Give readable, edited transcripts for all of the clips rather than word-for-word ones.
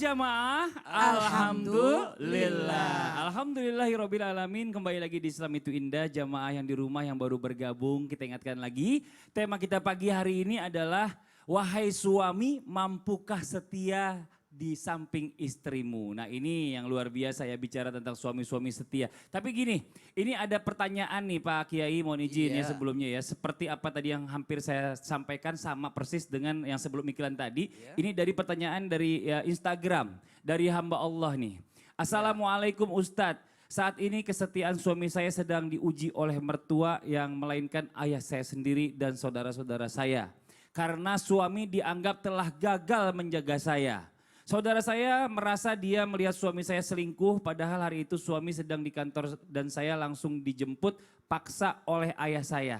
jamaah, alhamdulillah. Alhamdulillahirabbil alamin. Kembali lagi di Islam itu Indah, jamaah yang di rumah yang baru bergabung, kita ingatkan lagi. Tema kita pagi hari ini adalah wahai suami, mampukah setia di samping istrimu. Nah ini yang luar biasa ya, bicara tentang suami-suami setia. Tapi gini, ini ada pertanyaan nih Pak Kiai, mohon izin ya sebelumnya ya. Seperti apa tadi yang hampir saya sampaikan sama persis dengan yang sebelum iklan tadi. Ini dari pertanyaan dari Instagram, dari hamba Allah nih. Assalamualaikum Ustadz. Saat ini kesetiaan suami saya sedang diuji oleh mertua yang melainkan ayah saya sendiri dan saudara-saudara saya. Karena suami dianggap telah gagal menjaga saya. Saudara saya merasa dia melihat suami saya selingkuh, padahal hari itu suami sedang di kantor dan saya langsung dijemput paksa oleh ayah saya.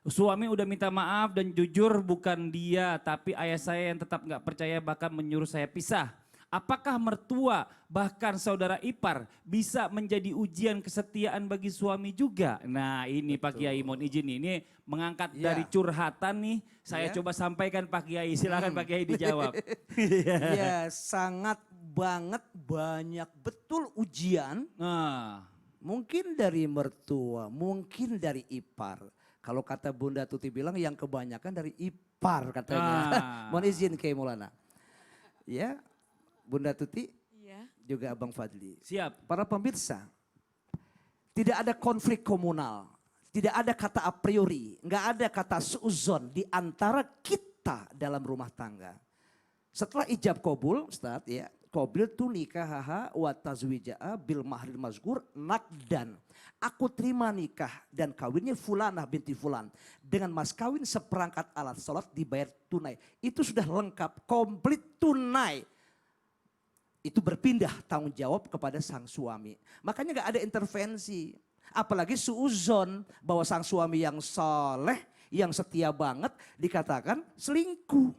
Suami udah minta maaf dan jujur bukan dia, tapi ayah saya yang tetap gak percaya bahkan menyuruh saya pisah. Apakah mertua bahkan saudara ipar bisa menjadi ujian kesetiaan bagi suami juga? Nah ini Pak Kiai mohon izin nih, ini mengangkat dari curhatan nih. Saya coba sampaikan Pak Kiai, silakan Pak Kiai dijawab. Ya sangat banget banyak betul ujian. Mungkin dari mertua, mungkin dari ipar. Kalau kata Bunda Tuti bilang yang kebanyakan dari ipar katanya. Mohon izin Kiai Maulana. Ya. Bunda Tuti, juga Abang Fadli. Siap. Para pemirsa, tidak ada konflik komunal, tidak ada kata a priori, nggak ada kata suuzon di antara kita dalam rumah tangga. Setelah ijab kabul, Ustaz ya, qabil tu nikahaha wa tazwija'a bil mahril mazkur nakdan. Aku terima nikah dan kawinnya Fulanah binti Fulan dengan mas kawin seperangkat alat sholat dibayar tunai. Itu sudah lengkap, komplit tunai. Itu berpindah tanggung jawab kepada sang suami. Makanya gak ada intervensi. Apalagi suuzon bahwa sang suami yang soleh, yang setia banget dikatakan selingkuh.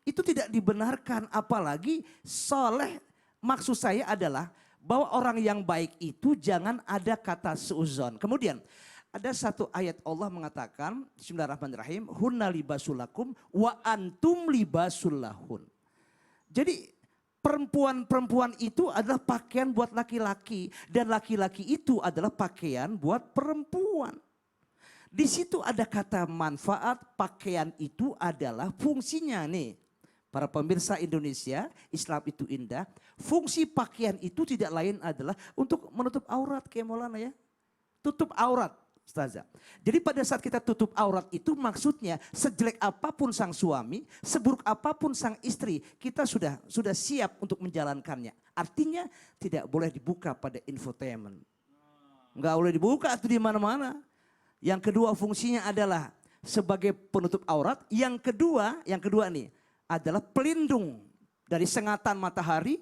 Itu tidak dibenarkan, apalagi soleh. Maksud saya adalah bahwa orang yang baik itu jangan ada kata suuzon. Kemudian ada satu ayat Allah mengatakan, bismillahirrahmanirrahim, hunna libasulakum wa antum libasulahun. Jadi perempuan-perempuan itu adalah pakaian buat laki-laki dan laki-laki itu adalah pakaian buat perempuan. Di situ ada kata manfaat, pakaian itu adalah fungsinya nih. Para pemirsa Indonesia, Islam itu indah. Fungsi pakaian itu tidak lain adalah untuk menutup aurat kayak Maulana ya. Tutup aurat. Ustazah. Jadi pada saat kita tutup aurat itu maksudnya sejelek apapun sang suami, seburuk apapun sang istri, kita sudah siap untuk menjalankannya. Artinya tidak boleh dibuka pada infotainment. Enggak boleh dibuka itu di mana-mana. Yang kedua fungsinya adalah sebagai penutup aurat. Yang kedua nih adalah pelindung dari sengatan matahari,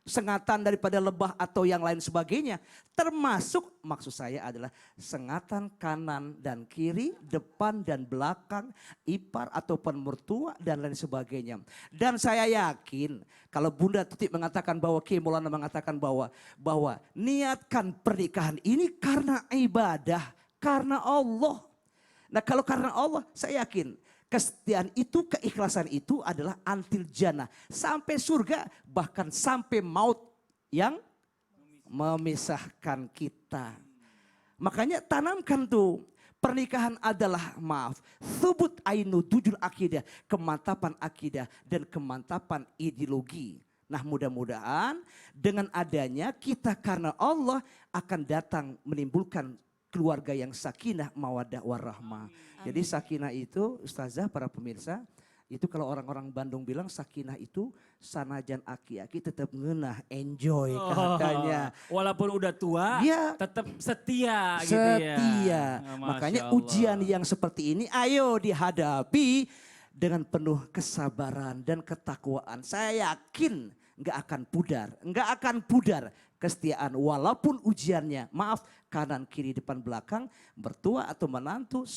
sengatan daripada lebah atau yang lain sebagainya. Termasuk maksud saya adalah sengatan kanan dan kiri, depan dan belakang, ipar ataupun mertua dan lain sebagainya. Dan saya yakin kalau Bunda Tuti mengatakan bahwa Kiai Maulana mengatakan bahwa niatkan pernikahan ini karena ibadah, karena Allah. Nah kalau karena Allah saya yakin kesetiaan itu, keikhlasan itu adalah antil jannah. Sampai surga, bahkan sampai maut yang memisahkan kita. Makanya tanamkan tuh, pernikahan adalah thubut ainu dujul akidah, kemantapan akidah dan kemantapan ideologi. Nah mudah-mudahan dengan adanya kita karena Allah akan datang menimbulkan keluarga yang sakinah, mawaddah, warahmah. Jadi sakinah itu, Ustazah, para pemirsa, itu kalau orang-orang Bandung bilang sakinah itu sanajan aki-aki tetap ngenah, enjoy katanya. Walaupun udah tua, tetap setia gitu ya. Setia. Makanya ujian yang seperti ini ayo dihadapi dengan penuh kesabaran dan ketakwaan. Saya yakin nggak akan pudar kesetiaan walaupun ujiannya, kanan kiri depan belakang, mertua atau menantu,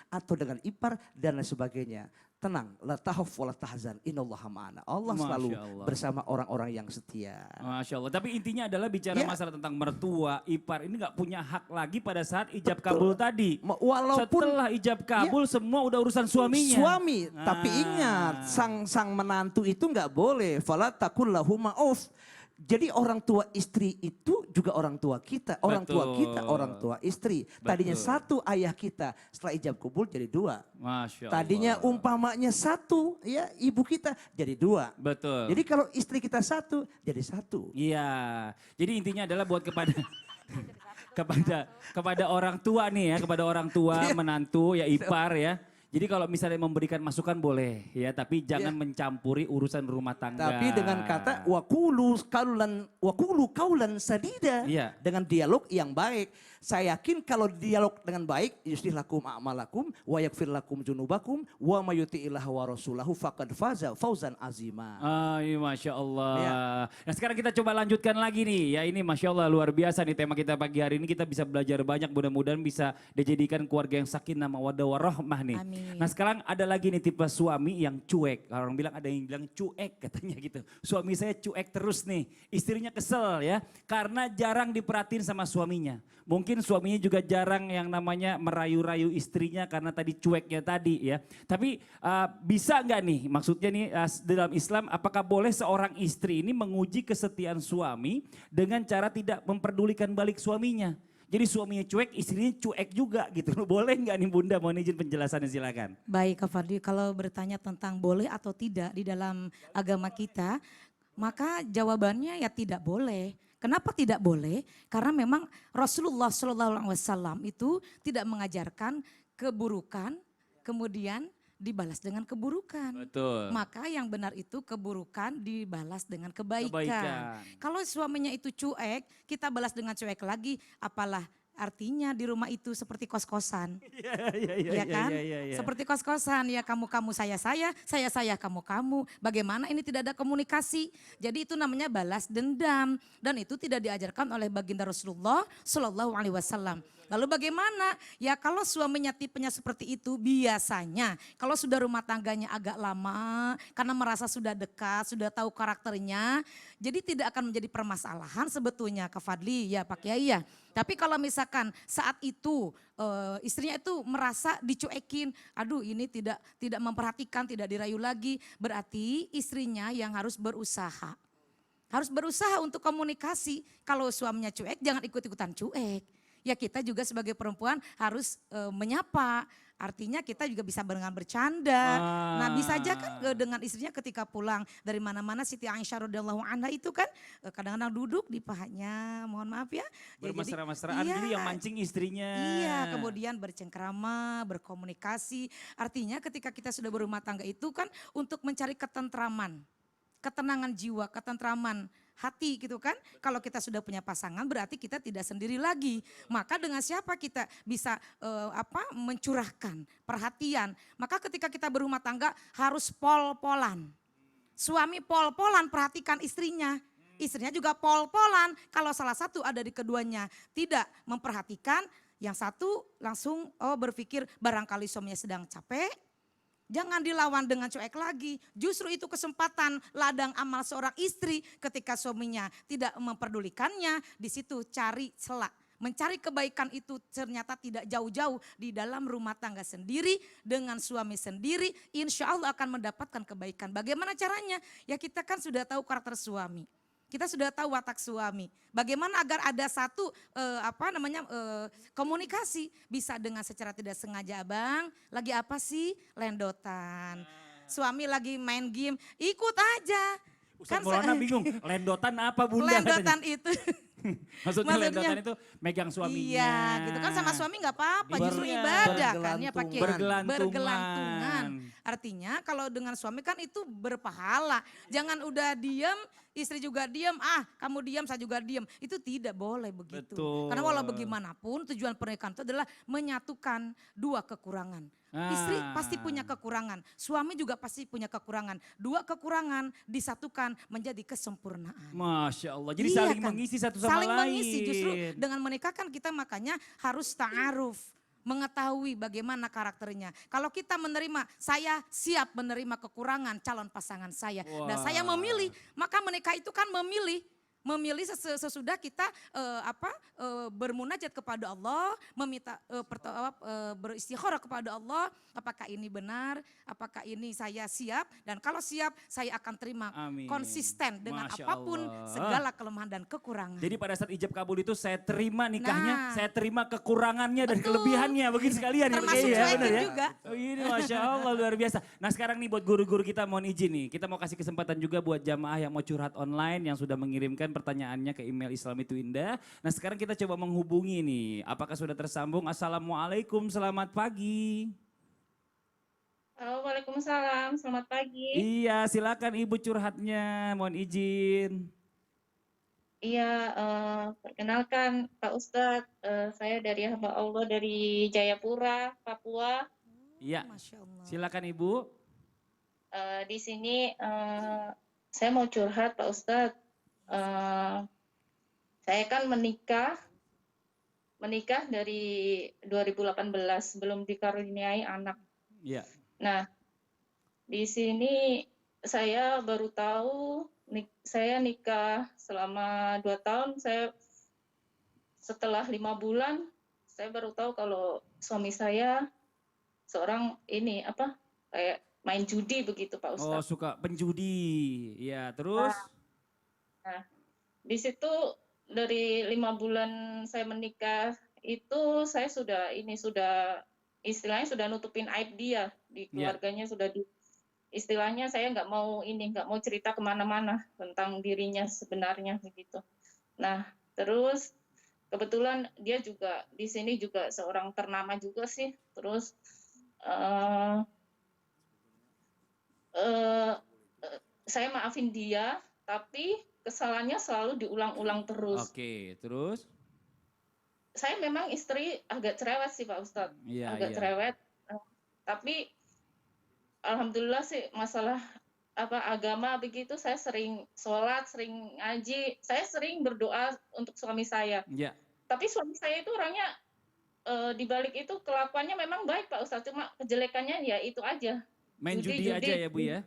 atau dengan ipar dan lain sebagainya. tenang, la takhaf wa la tahzan, innallaha ma'ana. Allah Masya selalu Allah. bersama orang-orang yang setia. Masya Allah. Tapi intinya adalah bicara Ya. masalah tentang mertua, ipar ini nggak punya hak lagi pada saat ijab kabul tadi. Walaupun Setelah ijab kabul semua udah urusan suaminya. suami, tapi ingat sang menantu itu nggak boleh. Fala takul lahuma uff. Jadi orang tua istri itu juga orang tua kita, orang tua kita, orang tua istri. Tadinya satu ayah kita, setelah ijab kabul jadi dua. Masya Allah. Tadinya umpamanya satu, ya ibu kita jadi dua. Betul. Jadi kalau istri kita satu, jadi satu. Iya. Jadi intinya adalah buat kepada kepada orang tua nih ya, kepada orang tua, menantu, ya ipar ya. Jadi kalau misalnya memberikan masukan boleh ya, tapi jangan mencampuri urusan rumah tangga. Tapi dengan kata wakulu kaulan sadida, Iya. dengan dialog yang baik. Saya yakin kalau dialog dengan baik, yuslih lakum a'malakum wa yaghfir lakum dzunubakum wa may yuti'illah wa rasulahu faqad faza fauzan azima. Iya, Masya Allah. Ya. Nah sekarang kita coba lanjutkan lagi nih. Ya ini Masya Allah luar biasa nih tema kita pagi hari ini. Kita bisa belajar banyak, mudah-mudahan bisa dijadikan keluarga yang sakinah mawaddah warahmah nih. Amin. Nah sekarang ada lagi nih tipe suami yang cuek. Orang bilang ada yang bilang cuek katanya gitu. Suami saya cuek terus nih. Istrinya kesel ya. Karena jarang diperhatiin sama suaminya. Mungkin suaminya juga jarang yang namanya merayu-rayu istrinya karena tadi cueknya tadi ya. Tapi bisa nggak nih maksudnya nih dalam Islam apakah boleh seorang istri ini menguji kesetiaan suami dengan cara tidak memperdulikan balik suaminya? Jadi suaminya cuek, istrinya cuek juga gitu. Boleh nggak nih Bunda, mohon izin penjelasannya silakan. Baik Kak Fadli, kalau bertanya tentang boleh atau tidak di dalam agama kita, maka jawabannya ya tidak boleh. Kenapa tidak boleh? Karena memang Rasulullah SAW itu tidak mengajarkan keburukan, kemudian dibalas dengan keburukan. Betul. Maka yang benar itu keburukan dibalas dengan kebaikan. Kebaikan. Kalau suaminya itu cuek, kita balas dengan cuek lagi, apalah artinya di rumah itu seperti kos-kosan. Ya kan? Seperti kos-kosan, ya kamu-kamu saya kamu-kamu. Bagaimana ini tidak ada komunikasi. Jadi itu namanya balas dendam. Dan itu tidak diajarkan oleh baginda Rasulullah Shallallahu Alaihi Wasallam. Lalu bagaimana? Ya kalau suaminya tipenya seperti itu biasanya. Kalau sudah rumah tangganya agak lama, karena merasa sudah dekat, sudah tahu karakternya. Jadi tidak akan menjadi permasalahan sebetulnya Kak Fadli, ya Pak Kiai ya. Tapi kalau misalkan saat itu istrinya itu merasa dicuekin, aduh ini tidak memperhatikan, tidak dirayu lagi, berarti istrinya yang harus berusaha. Harus berusaha untuk komunikasi. Kalau suaminya cuek, jangan ikut-ikutan cuek. Ya kita juga sebagai perempuan harus menyapa. Artinya kita juga bisa dengan bercanda. Nah bisa aja kan dengan istrinya ketika pulang dari mana-mana Siti Aisyah radhiyallahu anha itu kan kadang-kadang duduk di pahanya, mohon maaf ya. Bermesra-mesraan Iya. jadi yang mancing istrinya. Iya, kemudian bercengkrama, berkomunikasi. Artinya ketika kita sudah berumah tangga itu kan untuk mencari ketentraman, ketenangan jiwa, ketentraman hati gitu kan. Kalau kita sudah punya pasangan berarti kita tidak sendiri lagi. Maka dengan siapa kita bisa mencurahkan perhatian. Maka ketika kita berumah tangga harus pol-polan. Suami pol-polan perhatikan istrinya. Istrinya juga pol-polan. Kalau salah satu ada di keduanya tidak memperhatikan, yang satu langsung berpikir barangkali suaminya sedang capek. Jangan dilawan dengan cuek lagi. Justru itu kesempatan ladang amal seorang istri ketika suaminya tidak memperdulikannya. Di situ cari celah. Mencari kebaikan itu ternyata tidak jauh-jauh di dalam rumah tangga sendiri. Dengan suami sendiri insya Allah akan mendapatkan kebaikan. Bagaimana caranya? Ya kita kan sudah tahu karakter suami. Kita sudah tahu watak suami. Bagaimana agar ada satu komunikasi. Bisa dengan secara tidak sengaja, Bang. Lagi apa sih? Lendotan. Suami lagi main game, ikut aja. Ustaz Maulana bingung, lendotan apa Bunda? Lendotan itu. Maksudnya lendotan itu megang suaminya. Iya gitu kan sama suami nggak apa-apa, justru Iya. ibadah kan ya Pak Kiai. Bergelantungan. Artinya kalau dengan suami kan itu berpahala. Jangan udah diem, istri juga diem, kamu diem saya juga diem. Itu tidak boleh begitu. Betul. Karena walau bagaimanapun tujuan pernikahan itu adalah menyatukan dua kekurangan. Istri pasti punya kekurangan, suami juga pasti punya kekurangan. Dua kekurangan disatukan menjadi kesempurnaan. Masya Allah, jadi Iya saling kan? mengisi satu sama Saling lain. mengisi, justru dengan menikah kan kita makanya harus ta'aruf. mengetahui bagaimana karakternya. Kalau kita menerima, saya siap menerima kekurangan calon pasangan saya. Dan saya memilih, maka menikah itu kan memilih. Memilih sesudah kita bermunajat kepada Allah, meminta beristikharah kepada Allah, apakah ini benar, apakah ini saya siap, dan kalau siap saya akan terima. Amin. Konsisten dengan Masya apapun Allah. segala kelemahan dan kekurangan. Jadi pada saat ijab kabul itu saya terima nikahnya, Nah. saya terima kekurangannya dan Betul. kelebihannya, begitu sekalian. ya, Termasuk Kiai, cuekin benar ya? juga. Oh ini Masya Allah luar biasa. Nah sekarang nih buat guru-guru kita mohon izin nih, kita mau kasih kesempatan juga buat jamaah yang mau curhat online yang sudah mengirimkan pertanyaannya ke email Islam itu Indah. Nah sekarang kita coba menghubungi nih, apakah sudah tersambung? Assalamualaikum, selamat pagi. Halo, Waalaikumsalam, selamat pagi. Iya silakan ibu curhatnya, mohon izin. Iya, perkenalkan Pak Ustadz, saya dari hamba Allah dari Jayapura, Papua. Iya Masya Allah. silakan ibu. Di sini saya mau curhat Pak Ustadz. Saya kan menikah dari 2018, belum dikaruniai anak. Iya. Nah, di sini saya baru tahu saya nikah selama 2 tahun. Setelah 5 bulan saya baru tahu kalau suami saya seorang ini kayak main judi begitu Pak Oh Ustadz. suka penjudi, ya terus? Nah, di situ dari 5 bulan saya menikah itu saya sudah istilahnya sudah nutupin aib dia di keluarganya, istilahnya saya nggak mau cerita kemana-mana tentang dirinya sebenarnya begitu. Nah terus kebetulan dia juga di sini juga seorang ternama juga sih. Terus saya maafin dia, tapi kesalahannya selalu diulang-ulang terus. Oke, terus? Saya memang istri agak cerewet sih Pak Ustadz, agak cerewet. Tapi alhamdulillah sih masalah agama begitu saya sering sholat, sering ngaji, saya sering berdoa untuk suami saya. Iya. Tapi suami saya itu orangnya di balik itu kelakuannya memang baik Pak Ustadz, cuma kejelekannya ya itu aja. Main judi aja ya Bu ya?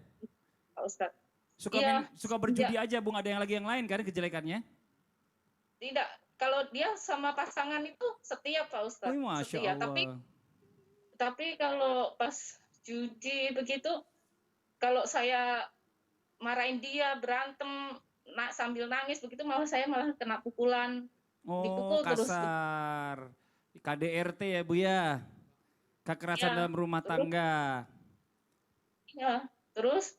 Pak Ustadz. Suka berjudi aja Bu, ada yang lain kan kejelekannya? Tidak, kalau dia sama pasangan itu setia Pak Ustadz. Masya setia. Allah. Tapi kalau pas judi begitu, kalau saya marahin dia berantem sambil nangis begitu, saya malah kena pukulan. Oh kasar. KDRT ya Bu ya? Kekerasan dalam rumah tangga. Ya, terus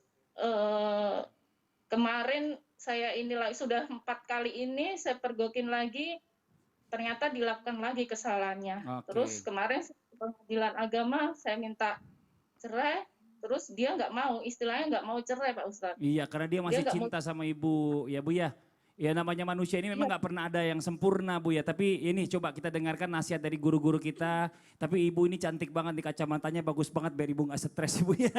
kemarin saya sudah 4 kali ini saya pergokin lagi, ternyata dilakukan lagi kesalahannya. Terus kemarin pengadilan agama saya minta cerai, terus dia nggak mau, istilahnya nggak mau cerai Pak Ustadz. Iya karena dia masih cinta sama ibu ya Bu ya. Ya namanya manusia ini memang nggak pernah ada yang sempurna Bu ya. Tapi ini coba kita dengarkan nasihat dari guru-guru kita. Tapi ibu ini cantik banget nih, kacamatanya bagus banget biar ibu nggak stres Bu ya.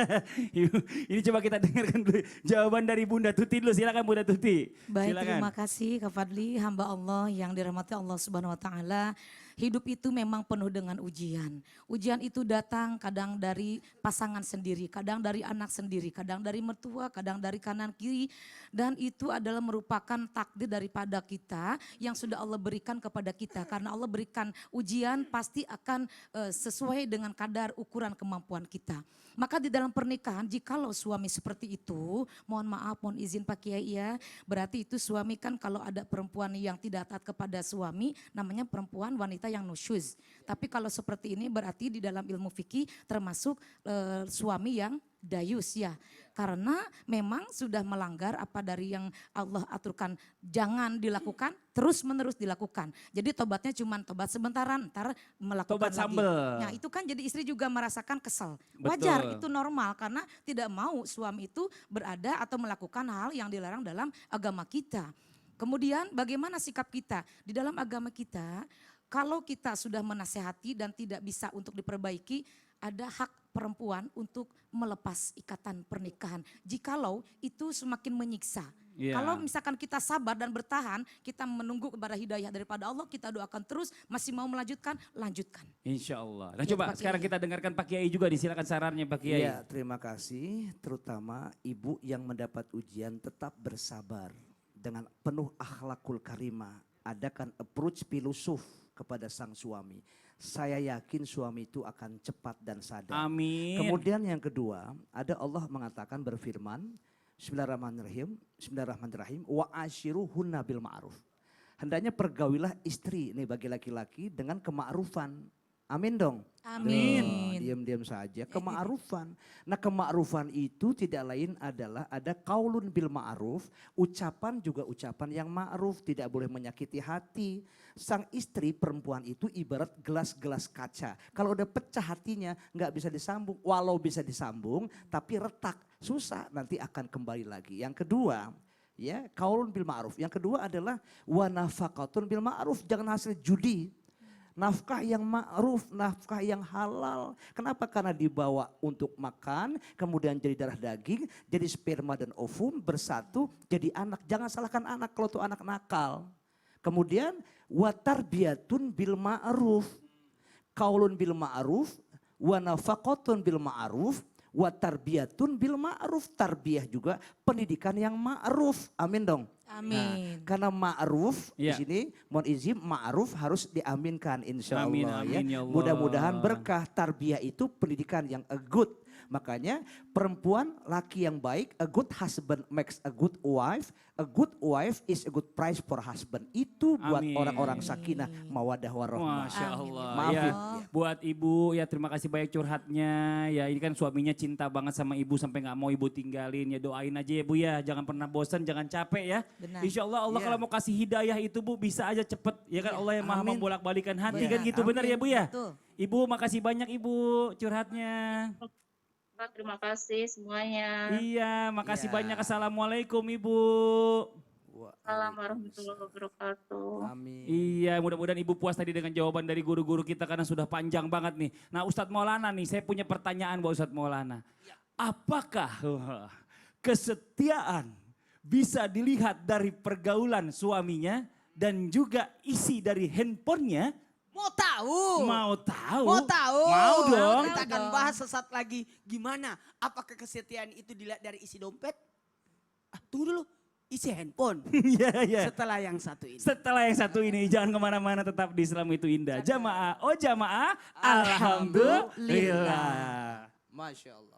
Ini coba kita dengarkan dulu jawaban dari Bunda Tuti dulu. Silakan Bunda Tuti. Baik, silakan. terima kasih Kak Fadli, hamba Allah yang dirahmati Allah Subhanahu wa taala. Hidup itu memang penuh dengan ujian. Ujian itu datang kadang dari pasangan sendiri, kadang dari anak sendiri, kadang dari mertua, kadang dari kanan kiri. Dan itu adalah merupakan takdir daripada kita yang sudah Allah berikan kepada kita. Karena Allah berikan ujian pasti akan sesuai dengan kadar ukuran kemampuan kita. Maka di dalam pernikahan jikalau suami seperti itu, mohon maaf, mohon izin Pak Kiai ya, berarti itu suami kan kalau ada perempuan yang tidak taat kepada suami, namanya perempuan wanita yang nusyuz. Tapi kalau seperti ini berarti di dalam ilmu fikih termasuk suami yang dayus ya. Karena memang sudah melanggar apa dari yang Allah aturkan jangan dilakukan, terus menerus dilakukan. Jadi tobatnya cuma tobat sebentaran, ntar melakukan tobat lagi. sambel. Nah itu kan jadi istri juga merasakan kesal. Betul. Wajar, itu normal karena tidak mau suami itu berada atau melakukan hal yang dilarang dalam agama kita. Kemudian bagaimana sikap kita? Di dalam agama kita, kalau kita sudah menasehati dan tidak bisa untuk diperbaiki, ada hak perempuan untuk melepas ikatan pernikahan. Jikalau itu semakin menyiksa. Iya. Kalau misalkan kita sabar dan bertahan, kita menunggu kepada hidayah daripada Allah, kita doakan terus, masih mau melanjutkan, lanjutkan. Insya Allah. Nah Ya, coba Pak sekarang Kiai. kita dengarkan Pak Kiai juga, disilakan sarannya Pak Kiai. Ya, terima kasih. Terutama ibu yang mendapat ujian tetap bersabar dengan penuh akhlakul karimah. Adakan approach filosof kepada sang suami. Saya yakin suami itu akan cepat dan sadar. Amin. Kemudian yang kedua, ada Allah mengatakan berfirman, Bismillahirrahmanirrahim, wa ashiruhunna bil ma'ruf. Hendaknya pergaulilah istri nih bagi laki-laki dengan kema'rufan. Amin dong. Amin. Diam-diam saja, kema'rufan. Nah kema'rufan itu tidak lain adalah ada qaulun bil ma'ruf, ucapan juga ucapan yang ma'ruf, tidak boleh menyakiti hati. Sang istri perempuan itu ibarat gelas-gelas kaca. Kalau udah pecah hatinya nggak bisa disambung, walau bisa disambung tapi retak, susah nanti akan kembali lagi. Yang kedua, ya qaulun bil ma'ruf. Yang kedua adalah wa nafaqatun bil ma'ruf, jangan hasil judi. Nafkah yang ma'ruf, nafkah yang halal. Kenapa? Karena dibawa untuk makan, kemudian jadi darah daging, jadi sperma dan ovum bersatu, jadi anak. Jangan salahkan anak kalau itu anak nakal. Kemudian watarbiyatun bil ma'ruf. Qaulun bil ma'ruf, wa nafaqatun bil ma'ruf, watarbiyatun bil ma'ruf. Tarbiyah juga pendidikan yang ma'ruf. Amin dong. Amin. Karena ma'ruf Ya. di sini mohon izin ma'ruf harus diaminkan insya Allah. Amin, amin, ya Allah. Mudah-mudahan berkah tarbiyah itu pendidikan yang good. Makanya perempuan laki yang baik, a good husband makes a good wife. A good wife is a good price for husband. Itu buat Amin. orang-orang sakinah, mawadah warahmah. Masya Allah. Maaf Ya, ya. buat ibu ya terima kasih banyak curhatnya. Ya ini kan suaminya cinta banget sama ibu sampai nggak mau ibu tinggalin. Ya doain aja ya bu ya. Jangan pernah bosan, jangan capek ya. Benar. Insya Allah Allah Iya. kalau mau kasih hidayah itu bu bisa aja cepet. Ya kan Iya. Allah yang maha Amin. membolak-balikan hati Iya. kan gitu. Benar ya bu ya? Betul. Ibu makasih banyak ibu curhatnya. Pak, terima kasih semuanya. Iya makasih Iya. banyak. Assalamualaikum ibu. Assalamualaikum warahmatullahi wabarakatuh. Amin. Iya, mudah-mudahan Ibu puas tadi dengan jawaban dari guru-guru kita karena sudah panjang banget nih. Nah Ustadz Maulana nih, saya punya pertanyaan buat Ustadz Maulana. Apakah kesetiaan bisa dilihat dari pergaulan suaminya dan juga isi dari handphonenya? Mau tahu? Mau tahu? Mau tahu? Mau dong. Kita akan dong. bahas sesaat lagi gimana. Apakah kesetiaan itu dilihat dari isi dompet? Tunggu dulu. Isi handphone. Iya, iya. Setelah yang satu ini. Setelah yang satu ini, jangan kemana-mana, tetap di Islam itu indah. Jamaah, oh jamaah, alhamdulillah. Masya Allah.